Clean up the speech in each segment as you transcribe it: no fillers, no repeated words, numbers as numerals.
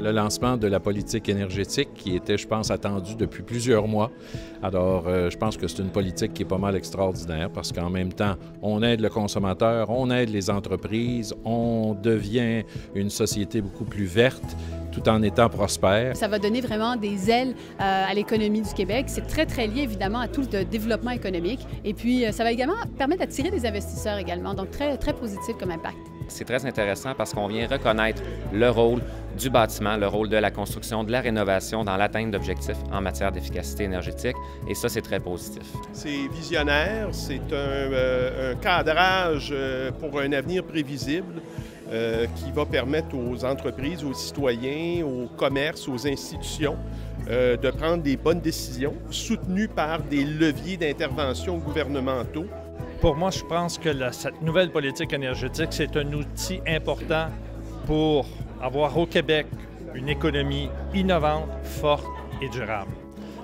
le lancement de la politique énergétique qui était, je pense, attendue depuis plusieurs mois. Alors, je pense que c'est une politique qui est pas mal extraordinaire parce qu'en même temps, on aide le consommateur, on aide les entreprises, on devient une société beaucoup plus verte tout en étant prospère. Ça va donner vraiment des ailes à l'économie du Québec. C'est très, très lié évidemment à tout le développement économique. Et puis, ça va également permettre d'attirer des investisseurs également. Donc, très, très positif comme impact. C'est très intéressant parce qu'on vient reconnaître le rôle du bâtiment, le rôle de la construction, de la rénovation dans l'atteinte d'objectifs en matière d'efficacité énergétique. Et ça, c'est très positif. C'est visionnaire, c'est un cadrage pour un avenir prévisible qui va permettre aux entreprises, aux citoyens, aux commerces, aux institutions de prendre des bonnes décisions soutenues par des leviers d'intervention gouvernementaux. Pour moi, je pense que cette nouvelle politique énergétique, c'est un outil important pour avoir au Québec une économie innovante, forte et durable.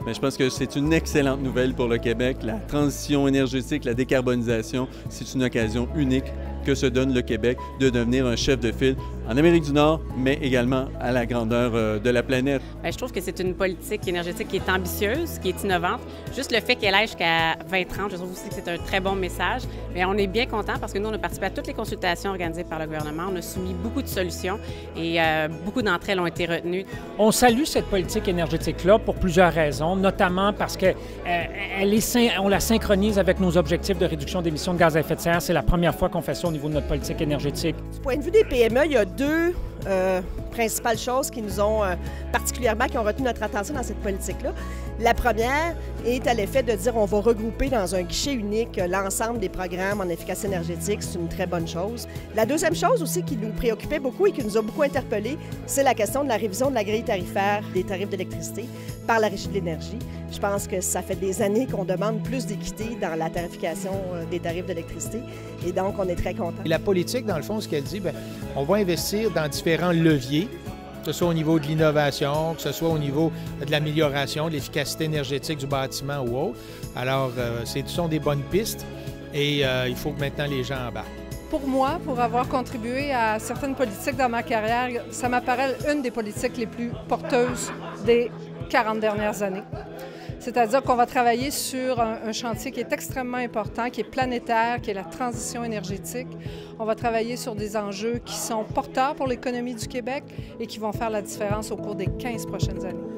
Bien, je pense que c'est une excellente nouvelle pour le Québec. La transition énergétique, la décarbonisation, c'est une occasion unique que se donne le Québec de devenir un chef de file en Amérique du Nord, mais également à la grandeur de la planète. Bien, je trouve que c'est une politique énergétique qui est ambitieuse, qui est innovante. Juste le fait qu'elle aille jusqu'à 2030, je trouve aussi que c'est un très bon message. Mais on est bien content parce que nous, on a participé à toutes les consultations organisées par le gouvernement. On a soumis beaucoup de solutions et beaucoup d'entre elles ont été retenues. On salue cette politique énergétique-là pour plusieurs raisons, notamment parce que on la synchronise avec nos objectifs de réduction d'émissions de gaz à effet de serre. C'est la première fois qu'on fait ça au niveau de notre politique énergétique. Du point de vue des PME, il y a deux principales choses qui nous ont qui ont retenu notre attention dans cette politique-là. La première est à l'effet de dire on va regrouper dans un guichet unique l'ensemble des programmes en efficacité énergétique. C'est une très bonne chose. La deuxième chose aussi qui nous préoccupait beaucoup et qui nous a beaucoup interpellés, c'est la question de la révision de la grille tarifaire des tarifs d'électricité par la Régie de l'énergie. Je pense que ça fait des années qu'on demande plus d'équité dans la tarification des tarifs d'électricité et donc on est très contents. La politique, dans le fond, ce qu'elle dit, bien, on va investir dans différents leviers, que ce soit au niveau de l'innovation, que ce soit au niveau de l'amélioration de l'efficacité énergétique du bâtiment ou autre. Alors, ce sont des bonnes pistes et il faut que maintenant les gens embarquent. Pour moi, pour avoir contribué à certaines politiques dans ma carrière, ça m'apparaît une des politiques les plus porteuses des 40 dernières années. C'est-à-dire qu'on va travailler sur un chantier qui est extrêmement important, qui est planétaire, qui est la transition énergétique. On va travailler sur des enjeux qui sont porteurs pour l'économie du Québec et qui vont faire la différence au cours des 15 prochaines années.